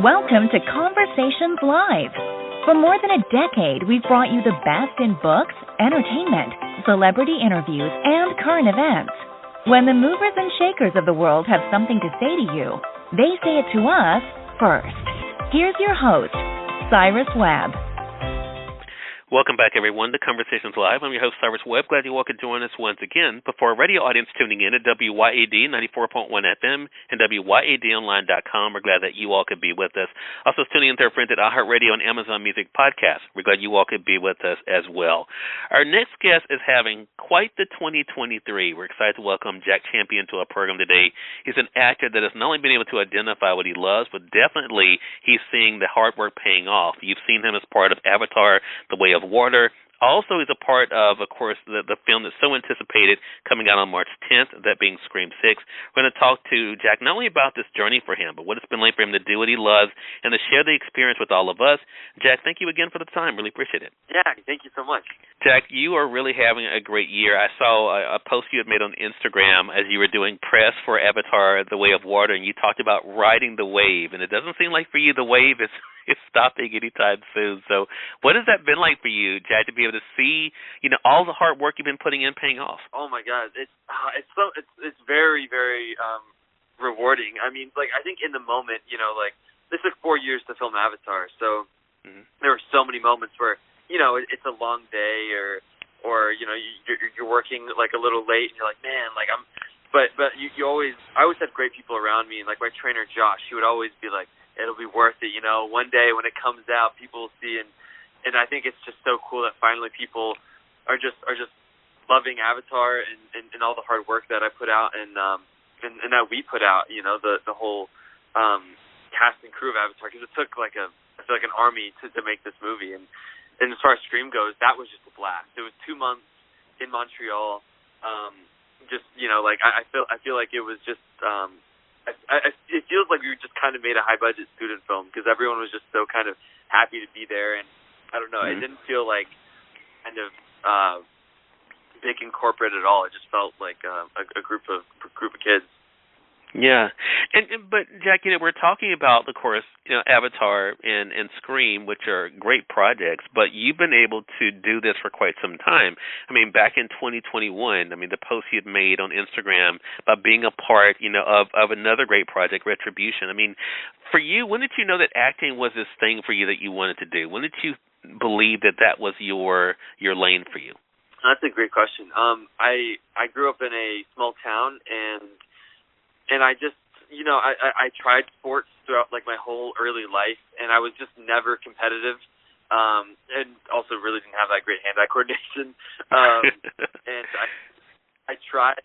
Welcome to Conversations Live. For more than a decade, we've brought you the best in books, entertainment, celebrity interviews, and current events. When the movers and shakers of the world have something to say to you, they say it to us first. Here's your host, Cyrus Webb. Welcome back, everyone, to Conversations Live. I'm your host, Cyrus Webb. Glad you all could join us once again. But for our radio audience tuning in at WYAD 94.1 FM and WYADonline.com, we're glad that you all could be with us. Also, tuning in to our friends at iHeartRadio and Amazon Music Podcast. We're glad you all could be with us as well. Our next guest is having quite the 2023. We're excited to welcome Jack Champion to our program today. He's an actor that has not only been able to identify what he loves, but definitely he's seeing the hard work paying off. You've seen him as part of Avatar, The Way of Water. Also, he's a part of course, the film that's so anticipated coming out on March 10th, that being Scream 6. We're going to talk to Jack not only about this journey for him, but what it's been like for him to do what he loves and to share the experience with all of us. Jack, thank you again for the time. Really appreciate it. Yeah, thank you so much. Jack, you are really having a great year. I saw a post you had made on Instagram as you were doing press for Avatar, The Way of Water, and you talked about riding the wave, and it doesn't seem like for you the wave is stopping anytime soon. So what has that been like for you, Jack, to be able to see, all the hard work you've been putting in paying off? Oh my God, it's very, very rewarding. I mean, I think in the moment, this took 4 years to film Avatar, so there were so many moments where it's a long day, or you're working a little late, and you're like, man, but I always had great people around me, and my trainer Josh, he would always be like, it'll be worth it, one day when it comes out, people will see, and I think it's just so cool that finally people are just loving Avatar and all the hard work that I put out and that we put out, the whole cast and crew of Avatar, because it took I feel like an army to make this movie, and as far as Scream goes, that was just a blast. It was 2 months in Montreal, I feel like it was just it feels like we just kind of made a high-budget student film because everyone was just so kind of happy to be there, and I don't know, it didn't feel like kind of big and corporate at all. It just felt like a group of kids. Yeah, but Jack, we're talking about, of course, Avatar and Scream, which are great projects, but you've been able to do this for quite some time. I mean, back in 2021, the post you had made on Instagram about being a part, of another great project, Retribution. I mean, for you, when did you know that acting was this thing for you that you wanted to do? When did you believe that was your lane for you? That's a great question. I grew up in a small town, and I just, I tried sports throughout my whole early life, and I was just never competitive, and also really didn't have that great hand-eye coordination. And I tried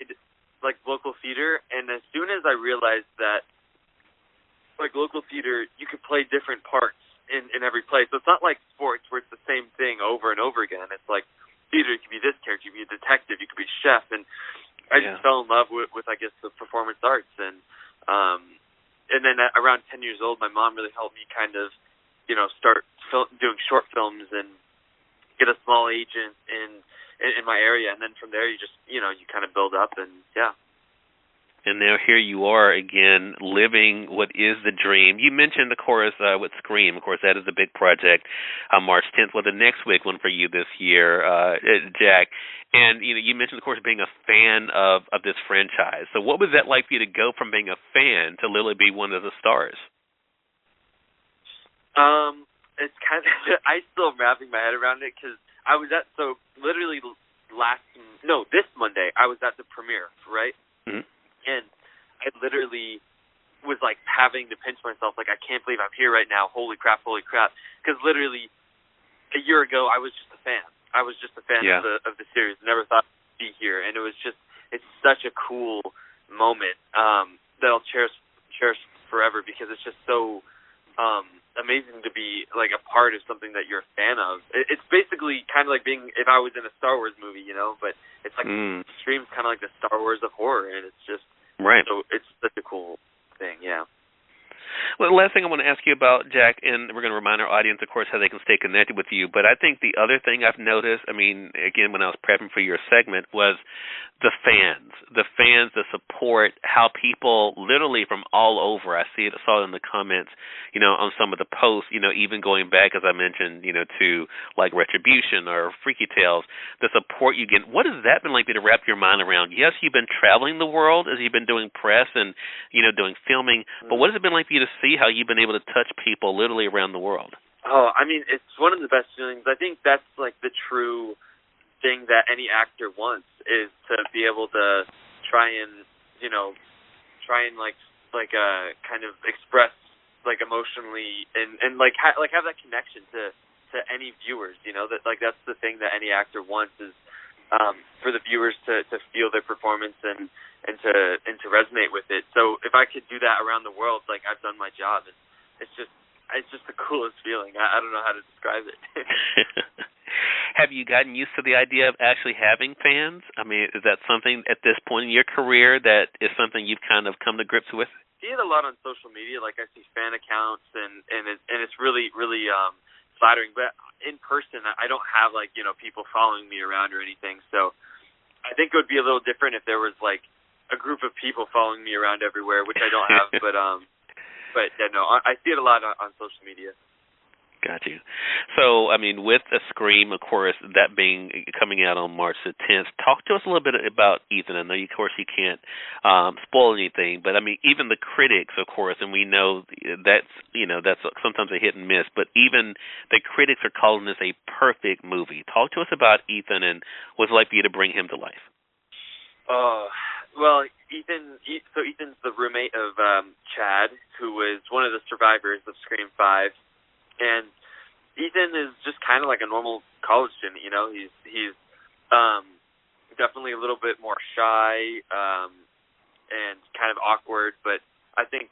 local theater, and as soon as I realized that local theater, you could play different parts in every play. So it's not like sports where it's the same thing over and over again. It's like theater, you could be this character, you could be a detective, you could be a chef, and I just fell in love with I guess the performance arts, and then at around 10 years old, my mom really helped me kind of start doing short films and get a small agent in my area, and then from there you just you kind of build up, and yeah. And now here you are again, living what is the dream. You mentioned, of course, with Scream. Of course, that is a big project on March 10th. Well, the next big one for you this year, Jack. And you mentioned, of course, being a fan of this franchise. So what was that like for you to go from being a fan to literally be one of the stars? It's kind of, I still am wrapping my head around it because I was at, this Monday, I was at the premiere, right? Mm-hmm. And I literally was having to pinch myself, I can't believe I'm here right now. Holy crap. Because literally a year ago, I was just a fan. I was just a fan of the series. Never thought I'd be here. And it was just, it's such a cool moment that I'll cherish forever because it's just so amazing to be a part of something that you're a fan of. It's basically kind of like being, if I was in a Star Wars movie, but it's Scream's kind of like the Star Wars of horror, and it's just right. So it's such a cool thing, yeah. Well, the last thing I want to ask you about, Jack, and we're going to remind our audience, of course, how they can stay connected with you, but I think the other thing I've noticed, I mean, again, when I was prepping for your segment, was the fans, the support, how people literally from all over, I saw it in the comments, on some of the posts, even going back, as I mentioned, to like Retribution or Freaky Tales, the support you get. What has that been like to wrap your mind around? Yes, you've been traveling the world as you've been doing press and, doing filming, but what has it been like for you to see how you've been able to touch people literally around the world? Oh, I mean, it's one of the best feelings. I think that's like the true thing that any actor wants, is to be able to try and kind of express like emotionally and have that connection to any viewers, that like that's the thing that any actor wants, is for the viewers to feel their performance and to resonate with it. So if I could do that around the world, like, I've done my job. It's just the coolest feeling. I don't know how to describe it. Have you gotten used to the idea of actually having fans? I mean, is that something at this point in your career that is something you've kind of come to grips with? I see it a lot on social media. Like, I see fan accounts, and it's really, really flattering. But in person, I don't have, like, people following me around or anything. So I think it would be a little different if there was, like, a group of people following me around everywhere, which I don't have. But yeah, no, I see it a lot on social media. Got you. So, I mean, with a Scream, of course, that coming out on March the 10th, talk to us a little bit about Ethan. I know, of course, you can't spoil anything, but I mean, even the critics, of course, and we know that's sometimes a hit and miss, but even the critics are calling this a perfect movie. Talk to us about Ethan and what's it like for you to bring him to life. Well, Ethan's the roommate of Chad, who was one of the survivors of Scream 5. And Ethan is just kind of like a normal college student, He's definitely a little bit more shy and kind of awkward, but I think,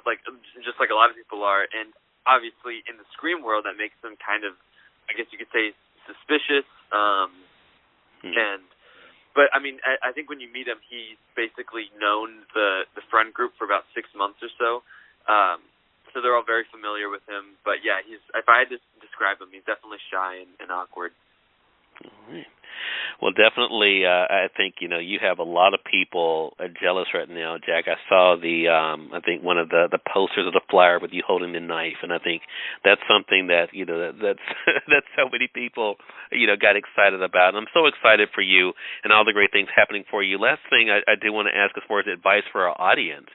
like just like a lot of people are. And obviously in the Scream world, that makes him kind of, I guess you could say, suspicious. But I mean, I think when you meet him, he's basically known the friend group for about 6 months or so. So they're all very familiar with him. But yeah, if I had to describe him, he's definitely shy and awkward. All right. Well, definitely, I think, you have a lot of people jealous right now, Jack. I saw I think one of the posters of the flyer with you holding the knife, and I think that's something that, that's so many people, got excited about. And I'm so excited for you and all the great things happening for you. Last thing I do want to ask as far as advice for our audience,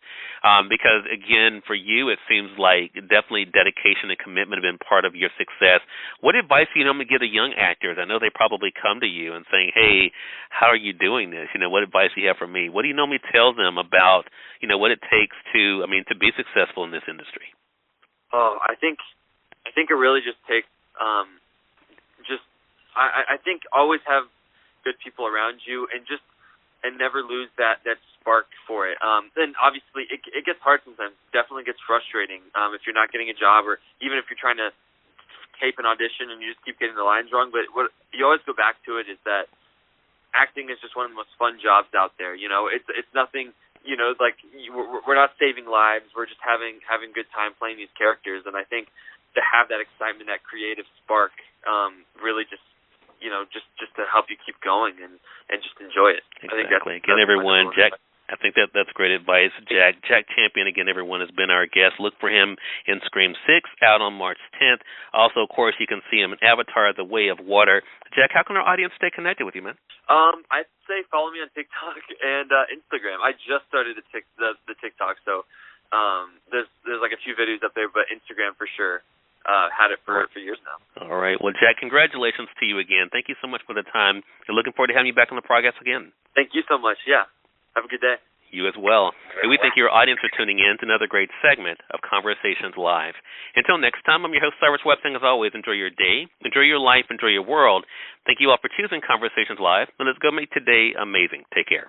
because, again, for you, it seems like definitely dedication and commitment have been part of your success. What advice do you normally give to young actors? I know they probably come to you and saying, hey, how are you doing this? What advice do you have for me? What do you normally tell them about, what it takes to be successful in this industry? Oh, I think it really just takes, I think always have good people around you and never lose that spark for it. Then obviously it gets hard sometimes. Definitely gets frustrating if you're not getting a job, or even if you're trying to tape an audition and you just keep getting the lines wrong. But what you always go back to it is that acting is just one of the most fun jobs out there. It's nothing. Like we're not saving lives. We're just having good time playing these characters. And I think to have that excitement, that creative spark, really just to help you keep going and just enjoy it. Exactly. I think that's everyone, Jack. I think that's great advice. Jack Champion, again, everyone, has been our guest. Look for him in Scream 6, out on March 10th. Also, of course, you can see him in Avatar: The Way of Water. Jack, how can our audience stay connected with you, man? I'd say follow me on TikTok and Instagram. I just started the TikTok, so there's like a few videos up there, but Instagram for sure. Had it for years now. All right. Well, Jack, congratulations to you again. Thank you so much for the time. And looking forward to having you back on the podcast again. Thank you so much. Yeah. Have a good day. You as well. And we thank your audience for tuning in to another great segment of Conversations Live. Until next time, I'm your host, Cyrus Webb, saying as always, enjoy your day, enjoy your life, enjoy your world. Thank you all for choosing Conversations Live, and let's go make today amazing. Take care.